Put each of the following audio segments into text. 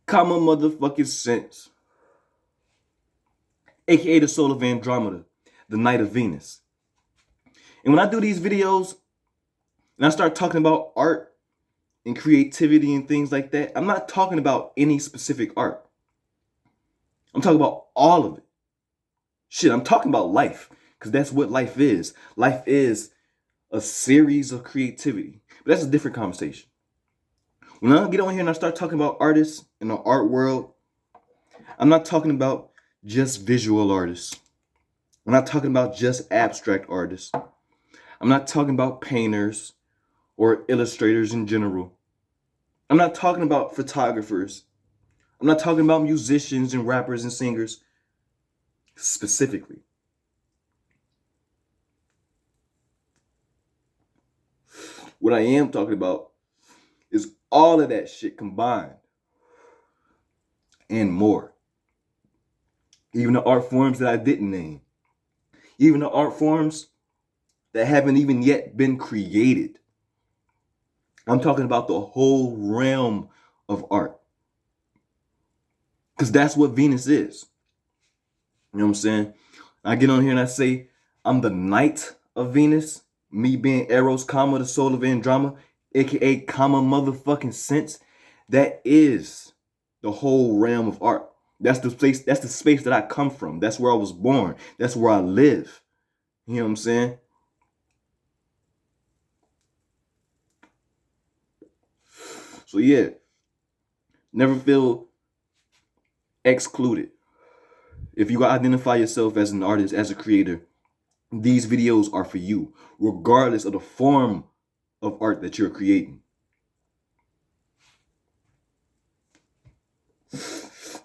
common motherfucking sense, aka the soul of Andromeda, the night of Venus. And when I do these videos and I start talking about art and creativity and things like that, I'm not talking about any specific art. I'm talking about all of it. Shit, I'm talking about life, because that's what life is. Life is a series of creativity. But that's a different conversation. When I get on here and I start talking about artists in the art world, I'm not talking about just visual artists. I'm not talking about just abstract artists. I'm not talking about painters or illustrators in general. I'm not talking about photographers. I'm not talking about musicians and rappers and singers specifically. What I am talking about is all of that shit combined and more. Even the art forms that I didn't name. Even the art forms that haven't even yet been created. I'm talking about the whole realm of art. Because that's what Venus is. You know what I'm saying? I get on here and I say, I'm the night of Venus. Me being Eros, the soul of Andromeda, aka motherfucking sense. That is the whole realm of art. That's the space that I come from. That's where I was born. That's where I live. You know what I'm saying? So yeah, never feel excluded. If you identify yourself as an artist, as a creator, these videos are for you, regardless of the form of art that you're creating.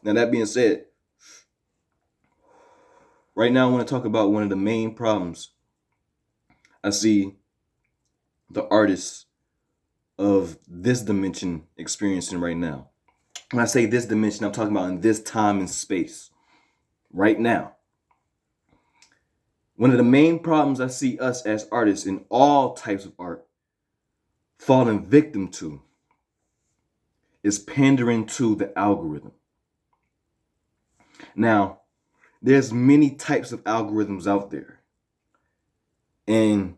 Now, that being said, right now I want to talk about one of the main problems I see the artists of this dimension experiencing right now. When I say this dimension, I'm talking about in this time and space, right now. One of the main problems I see us as artists in all types of art falling victim to is pandering to the algorithm. Now, there's many types of algorithms out there. And,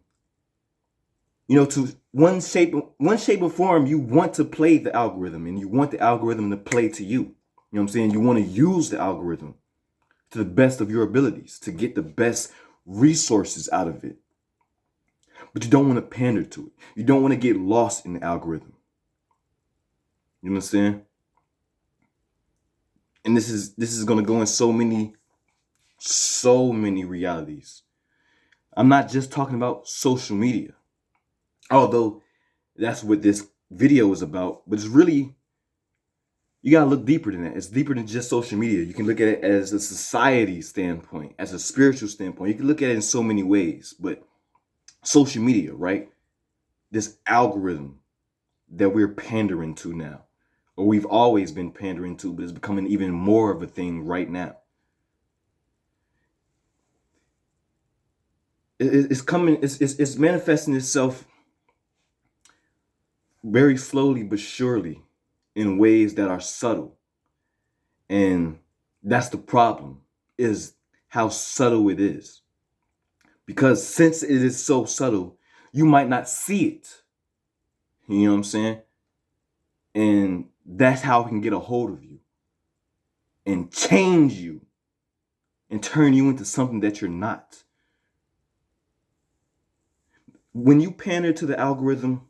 you know, to one shape or form, you want to play the algorithm and you want the algorithm to play to you. You know what I'm saying? You want to use the algorithm to the best of your abilities to get the best resources out of it. But you don't want to pander to it. You don't want to get lost in the algorithm. You know what I'm saying? And this is going to go in so many realities. I'm not just talking about social media, although that's what this video is about, but it's really, you gotta look deeper than that. It's deeper than just social media. You can look at it as a society standpoint, as a spiritual standpoint. You can look at it in so many ways, but social media, right? This algorithm that we're pandering to now, or we've always been pandering to, but it's becoming even more of a thing right now. It's manifesting itself very slowly but surely in ways that are subtle. And that's the problem, is how subtle it is. Because since it is so subtle, you might not see it. You know what I'm saying? And that's how it can get a hold of you and change you and turn you into something that you're not. When you pander to the algorithm,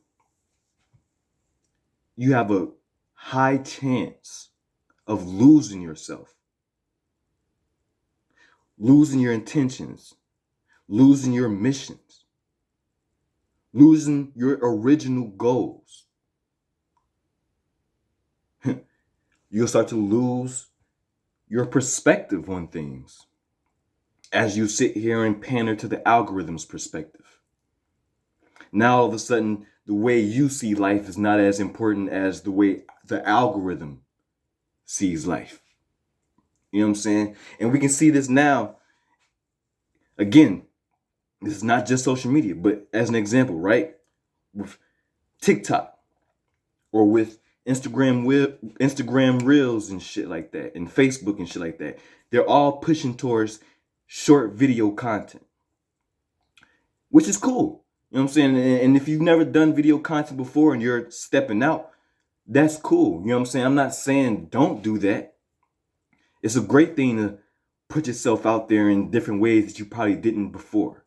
you have a high chance of losing yourself, losing your intentions, losing your missions, losing your original goals. You'll start to lose your perspective on things as you sit here and pander to the algorithm's perspective. Now, all of a sudden, the way you see life is not as important as the way the algorithm sees life. You know what I'm saying? And we can see this now. Again, this is not just social media, but as an example, right? With TikTok or with Instagram Reels and shit like that, and Facebook and shit like that. They're all pushing towards short video content, which is cool. You know what I'm saying? And if you've never done video content before and you're stepping out, that's cool. You know what I'm saying? I'm not saying don't do that. It's a great thing to put yourself out there in different ways that you probably didn't before.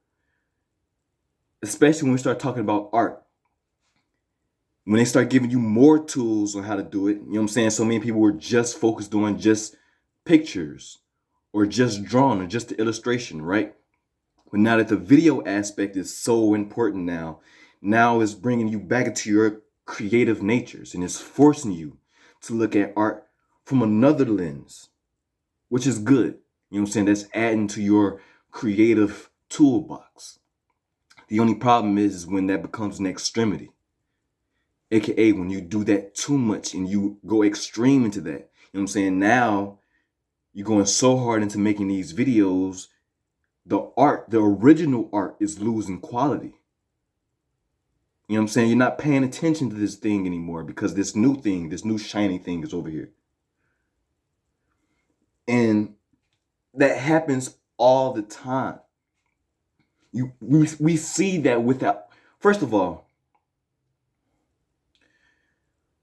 Especially when we start talking about art. When they start giving you more tools on how to do it, you know what I'm saying? So many people were just focused on just pictures or just drawing or just the illustration, right? But now that the video aspect is so important now it's bringing you back into your creative natures, and it's forcing you to look at art from another lens, which is good. You know what I'm saying? That's adding to your creative toolbox. The only problem is when that becomes an extremity, aka when you do that too much and you go extreme into that. You know what I'm saying? Now you're going so hard into making these videos, the original art is losing quality. You know what I'm saying? You're not paying attention to this thing anymore because this new shiny thing is over here. And that happens all the time. We see that without, first of all,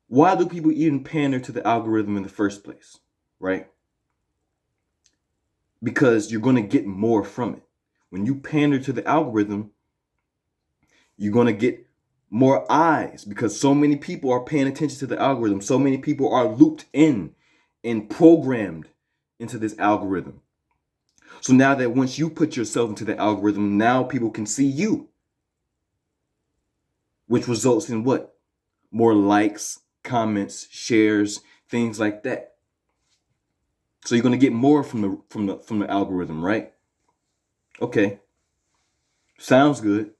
why do people even pander to the algorithm in the first place, right? Because you're going to get more from it. When you pander to the algorithm, you're going to get more eyes because so many people are paying attention to the algorithm. So many people are looped in and programmed into this algorithm. So now that once you put yourself into the algorithm, now people can see you, which results in what? More likes, comments, shares, things like that. So you're going to get more from the algorithm, right? Okay. Sounds good.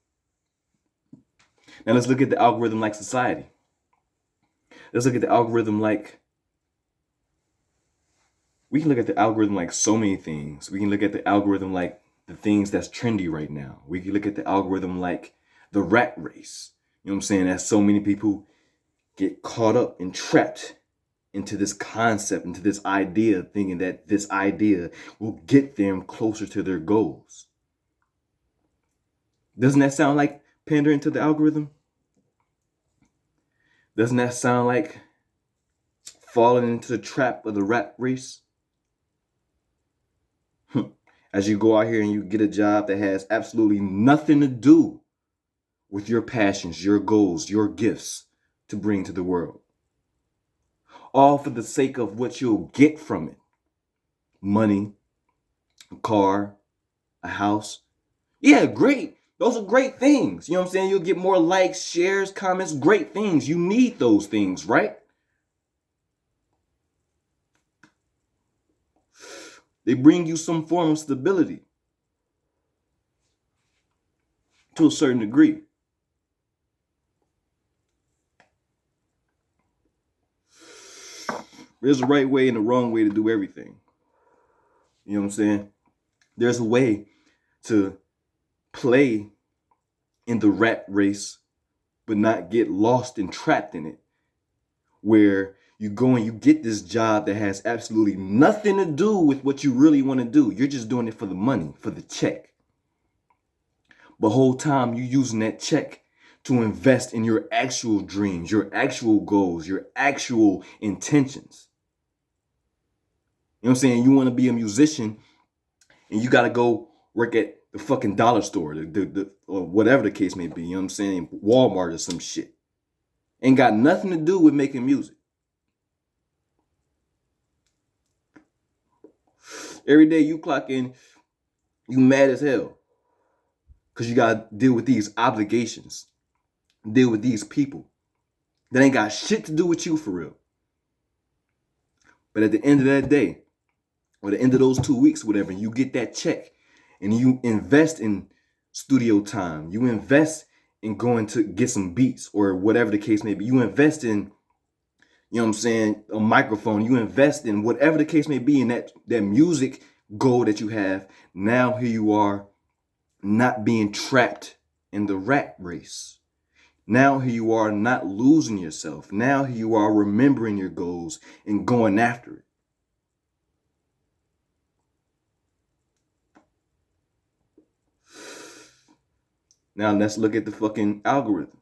Now let's look at the algorithm like society. Let's look at the algorithm like, we can look at the algorithm like so many things. We can look at the algorithm like the things that's trendy right now. We can look at the algorithm like the rat race. You know what I'm saying? As so many people get caught up and trapped into this concept, into this idea, thinking that this idea will get them closer to their goals. Doesn't that sound like pandering to the algorithm? Doesn't that sound like falling into the trap of the rat race? As you go out here and you get a job that has absolutely nothing to do with your passions, your goals, your gifts to bring to the world. All for the sake of what you'll get from it. Money, a car, a house. Yeah, great. Those are great things. You know what I'm saying? You'll get more likes, shares, comments, great things. You need those things, right? They bring you some form of stability to a certain degree. There's a right way and a wrong way to do everything. You know what I'm saying? There's a way to play in the rat race, but not get lost and trapped in it, where you go and you get this job that has absolutely nothing to do with what you really want to do. You're just doing it for the money, for the check. But whole time you're using that check to invest in your actual dreams, your actual goals, your actual intentions. You know what I'm saying? You want to be a musician and you got to go work at the fucking dollar store, or whatever the case may be. You know what I'm saying? Walmart or some shit. Ain't got nothing to do with making music. Every day you clock in, you mad as hell. Because you got to deal with these obligations. Deal with these people that ain't got shit to do with you for real. But at the end of that day, or the end of those 2 weeks, whatever, you get that check and you invest in studio time. You invest in going to get some beats or whatever the case may be. You invest in, you know what I'm saying, a microphone. You invest in whatever the case may be in that music goal that you have. Now here you are, not being trapped in the rat race. Now here you are not losing yourself. Now here you are remembering your goals and going after it. Now let's look at the fucking algorithm.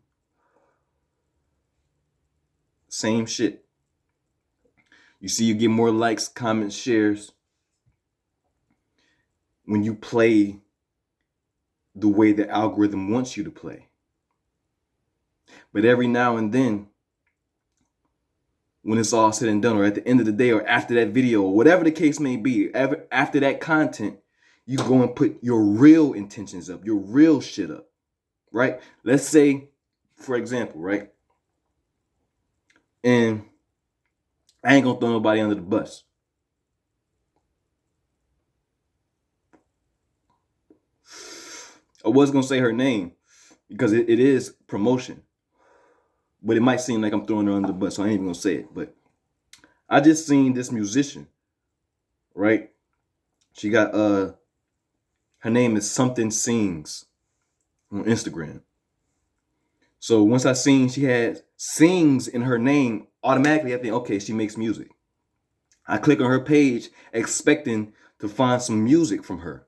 Same shit. You see you get more likes, comments, shares when you play the way the algorithm wants you to play. But every now and then, when it's all said and done, or at the end of the day, or after that video, or whatever the case may be, after that content, you go and put your real intentions up, your real shit up, right? Let's say, for example, right? And I ain't gonna throw nobody under the bus. I was gonna say her name because it is promotion, but it might seem like I'm throwing her under the bus, so I ain't even gonna say it. But I just seen this musician, right? She got her name is Something Sings on Instagram. So once I seen she had Sings in her name, automatically I think, okay, she makes music. I click on her page expecting to find some music from her.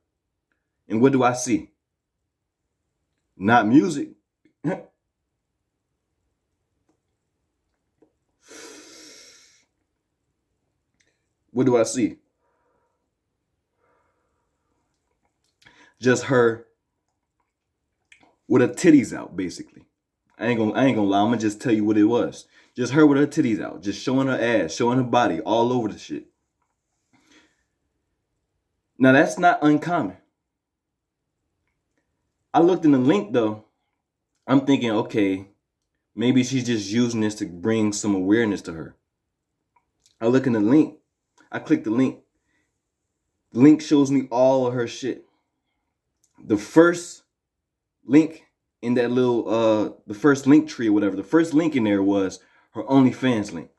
And what do I see? Not music. What do I see? Just her with her titties out, basically. I ain't gonna lie, I'm gonna just tell you what it was. Just her with her titties out, just showing her ass, showing her body all over the shit. Now that's not uncommon. I looked in the link though. I'm thinking, okay, maybe she's just using this to bring some awareness to her. I look in the link. I click the link. The link shows me all of her shit. The first link in that little, the first link tree or whatever, the first link in there was her OnlyFans link.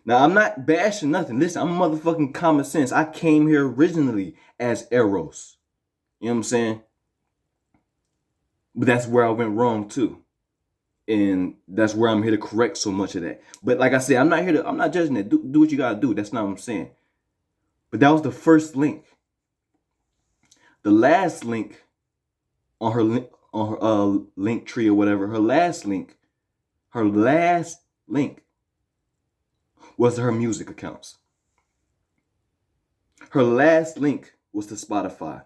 Now, I'm not bashing nothing. Listen, I'm motherfucking common sense. I came here originally as Eros. You know what I'm saying? But that's where I went wrong too. And that's where I'm here to correct so much of that. But like I said, I'm not judging that. Do what you gotta do. That's not what I'm saying. But that was the first link. The last link on her link tree or whatever, her last link was to her music accounts. Her last link was to Spotify,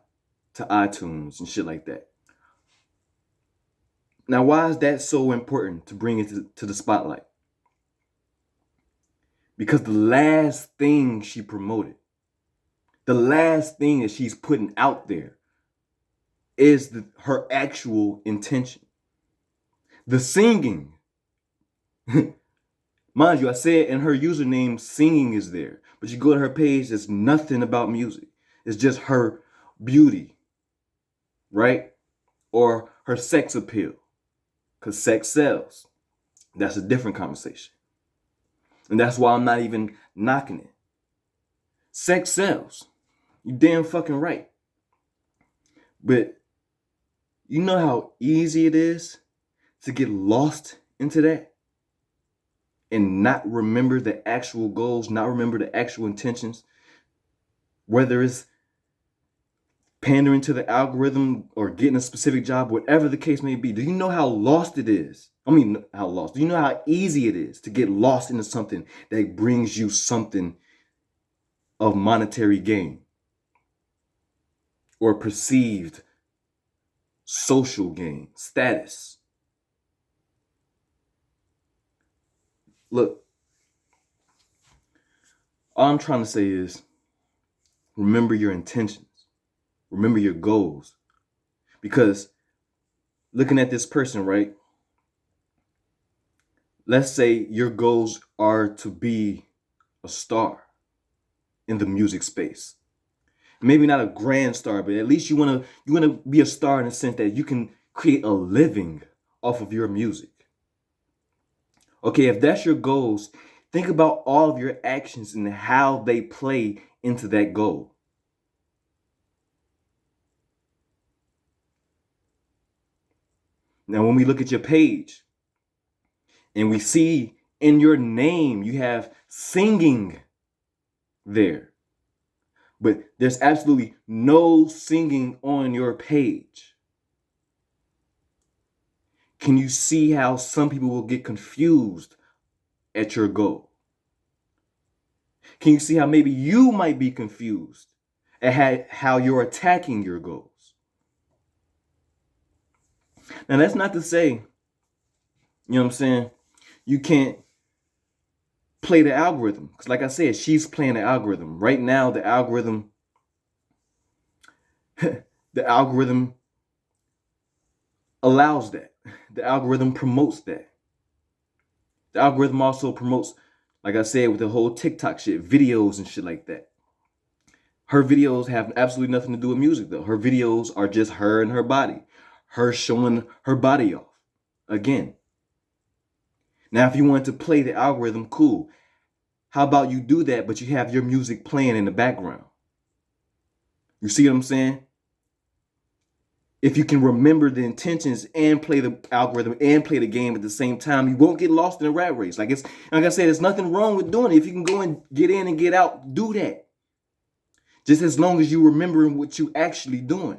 to iTunes and shit like that. Now, why is that so important to bring it to the spotlight? Because the last thing she promoted, the last thing that she's putting out there is her actual intention. The singing. Mind you, I said in her username, singing is there. But you go to her page, there's nothing about music. It's just her beauty, right? Or her sex appeal. Because sex sells. That's a different conversation. And that's why I'm not even knocking it. Sex sells. You damn fucking right. But you know how easy it is to get lost into that and not remember the actual goals, not remember the actual intentions, whether it's pandering to the algorithm or getting a specific job, whatever the case may be. Do you know how lost it is? Do you know how easy it is to get lost into something that brings you something of monetary gain or perceived social gain, status? Look, all I'm trying to say is remember your intentions. Remember your goals. Because looking at this person, right? Let's say your goals are to be a star in the music space. Maybe not a grand star, but at least you want to be a star in the sense that you can create a living off of your music. Okay, if that's your goals, think about all of your actions and how they play into that goal. Now, when we look at your page and we see in your name, you have singing there, but there's absolutely no singing on your page. Can you see how some people will get confused at your goal? Can you see how maybe you might be confused at how you're attacking your goals? Now, that's not to say, you know what I'm saying, you can't play the algorithm. Because like I said, she's playing the algorithm. Right now, the algorithm allows that. The algorithm promotes that. The algorithm also promotes, like I said, with the whole TikTok shit, videos and shit like that. Her videos have absolutely nothing to do with music, though. Her videos are just her and her body. Her showing her body off. Again. Now, if you wanted to play the algorithm, cool. How about you do that, but you have your music playing in the background? You see what I'm saying? If you can remember the intentions and play the algorithm and play the game at the same time, you won't get lost in a rat race. Like I said, there's nothing wrong with doing it. If you can go and get in and get out, do that. Just as long as you remembering what you actually doing.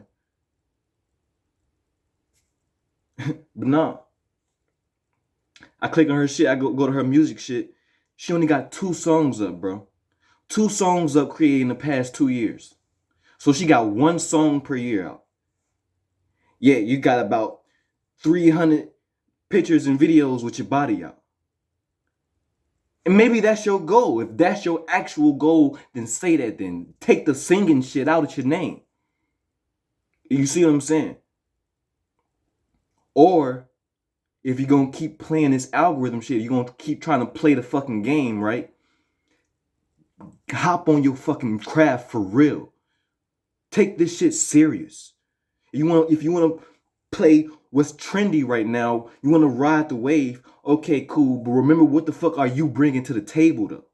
But no. I click on her shit. I go to her music shit. She only got 2 songs up, bro. 2 songs up created in the past 2 years. So she got 1 song per year out. Yeah, you got about 300 pictures and videos with your body out. And maybe that's your goal. If that's your actual goal, then say that then. Take the singing shit out of your name. You see what I'm saying? Or if you're going to keep playing this algorithm shit, you're going to keep trying to play the fucking game, right? Hop on your fucking craft for real. Take this shit serious. If you want to play what's trendy right now, you want to ride the wave, okay, cool. But remember, what the fuck are you bringing to the table, though?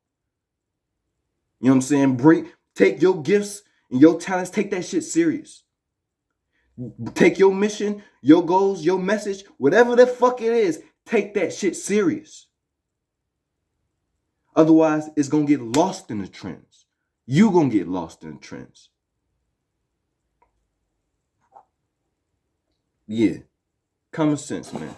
You know what I'm saying? Take your gifts and your talents, take that shit serious. Take your mission, your goals, your message, whatever the fuck it is, take that shit serious. Otherwise, it's going to get lost in the trends. You going to get lost in the trends. Yeah. Common sense, man.